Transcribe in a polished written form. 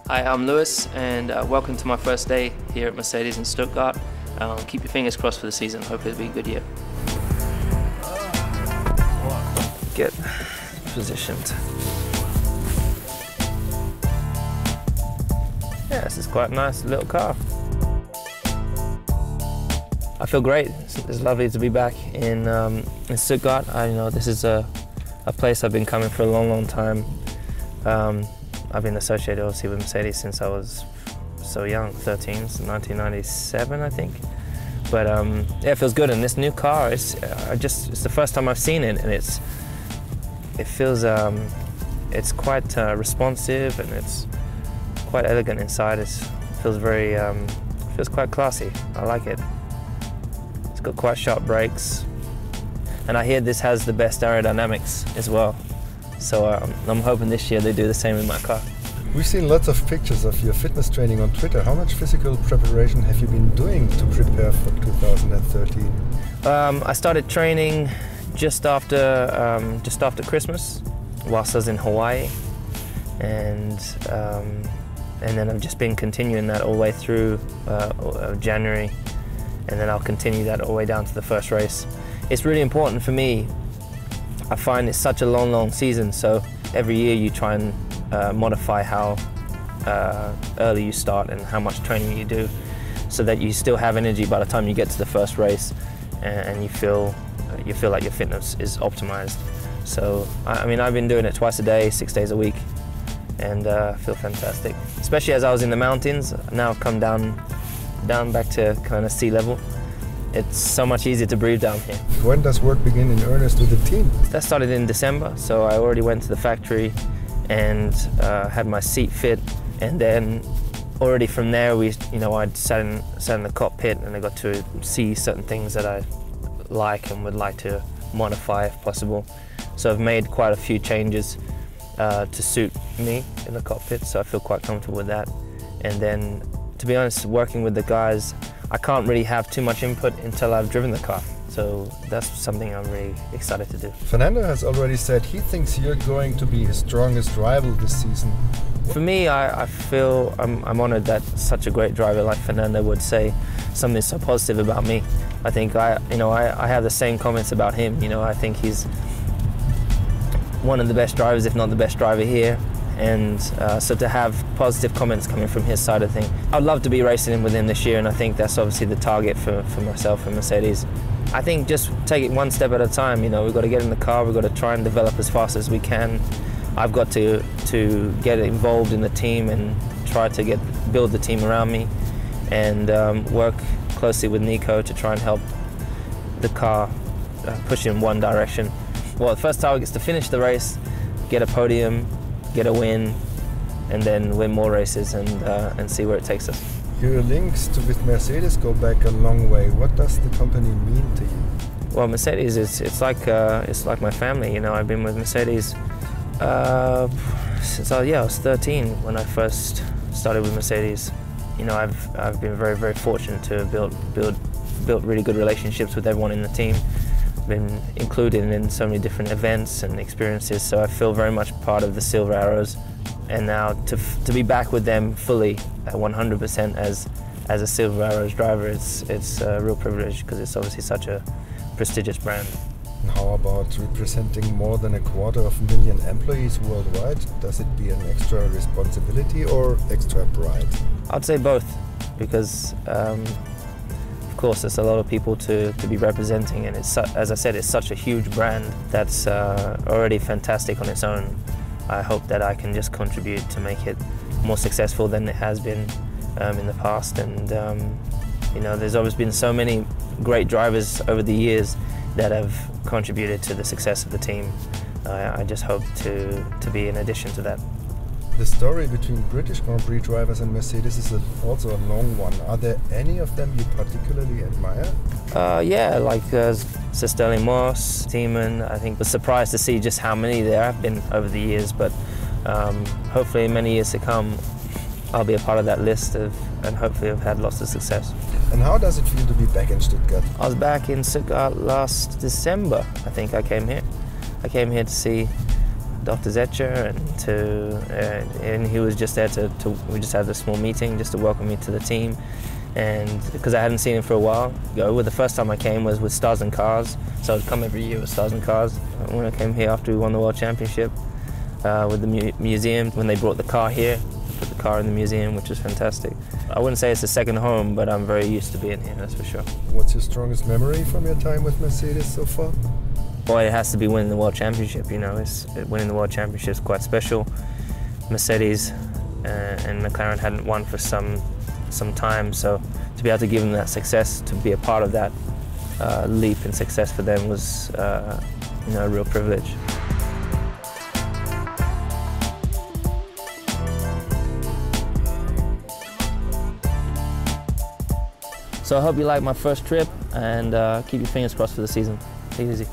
Hi, I'm Lewis, and welcome to my first day here at Mercedes in Stuttgart. Keep your fingers crossed for the season. Hope it'll be a good year. Get positioned. Yeah, this is quite a nice little car. I feel great. It's lovely to be back in Stuttgart. This is a place I've been coming for a long, long time. I've been associated obviously with Mercedes since I was so young, 13, 1997 I think. But yeah, it feels good. And this new car, it's the first time I've seen it, and it feels it's quite responsive, and it's quite elegant inside. It feels very feels quite classy. I like it. It's got quite sharp brakes, and I hear this has the best aerodynamics as well. So I'm hoping this year they do the same in my car. We've seen lots of pictures of your fitness training on Twitter. How much physical preparation have you been doing to prepare for 2013? I started training just after Christmas, whilst I was in Hawaii, and then I've just been continuing that all the way through January, and then I'll continue that all the way down to the first race. It's really important for me. I find it's such a long season, so every year you try and modify how early you start and how much training you do, so that you still have energy by the time you get to the first race, and you feel like your fitness is optimized. So I mean, I've been doing it twice a day, 6 days a week, and I feel fantastic. Especially as I was in the mountains, now I've come down back to kind of sea level. It's so much easier to breathe down here. When does work begin in earnest with the team? That started in December, so I already went to the factory and had my seat fit, and then already from there I'd sat in the cockpit, and I got to see certain things that I like and would like to modify if possible. So I've made quite a few changes to suit me in the cockpit, so I feel quite comfortable with that. And then, to be honest, working with the guys, I can't really have too much input until I've driven the car. So that's something I'm really excited to do. Fernando has already said he thinks you're going to be his strongest rival this season. For me, I feel I'm honored that such a great driver like Fernando would say something so positive about me. I think I have the same comments about him. I think he's one of the best drivers, if not the best driver here. And so to have positive comments coming from his side of things, I'd love to be racing with him this year, and I think that's obviously the target for myself and Mercedes. I think just take it one step at a time. We've got to get in the car, we've got to try and develop as fast as we can. I've got to get involved in the team and try to build the team around me, and work closely with Nico to try and help the car push in one direction. Well, the first target is to finish the race, get a podium, get a win, and then win more races and see where it takes us. Your links with Mercedes go back a long way. What does the company mean to you? Well, Mercedes it's like my family. I've been with Mercedes since I was 13 when I first started with Mercedes. I've been very, very fortunate to have built really good relationships with everyone in the team. Been included in so many different events and experiences, so I feel very much part of the Silver Arrows. And now to be back with them fully, 100% as a Silver Arrows driver, it's a real privilege, because it's obviously such a prestigious brand. And how about representing more than 250,000 employees worldwide? Does it be an extra responsibility or extra pride? I'd say both, because of course there's a lot of people to be representing, and as I said, it's such a huge brand that's already fantastic on its own. I hope that I can just contribute to make it more successful than it has been in the past. And there's always been so many great drivers over the years that have contributed to the success of the team. I just hope to be an addition to that. The story between British Grand Prix drivers and Mercedes is also a long one. Are there any of them you particularly admire? Yeah, like Sir Sterling Moss, Nehmen. I think was surprised to see just how many there have been over the years, but hopefully in many years to come I'll be a part of that list and hopefully have had lots of success. And how does it feel to be back in Stuttgart? I was back in Stuttgart last December. I think I came here. I came here to see Dr. Zetcher, and he was just there we just had a small meeting just to welcome me to the team. And because I hadn't seen him for a while, the first time I came was with Stars and Cars, so I'd come every year with Stars and Cars. When I came here after we won the World Championship with the museum, when they brought the car here, put the car in the museum, which was fantastic. I wouldn't say it's a second home, but I'm very used to being here, that's for sure. What's your strongest memory from your time with Mercedes so far? Boy, it has to be winning the World Championship, you know. Winning the World Championship is quite special. Mercedes and McLaren hadn't won for some time, so to be able to give them that success, to be a part of that leap in success for them was a real privilege. So I hope you like my first trip, and keep your fingers crossed for the season. Take it easy.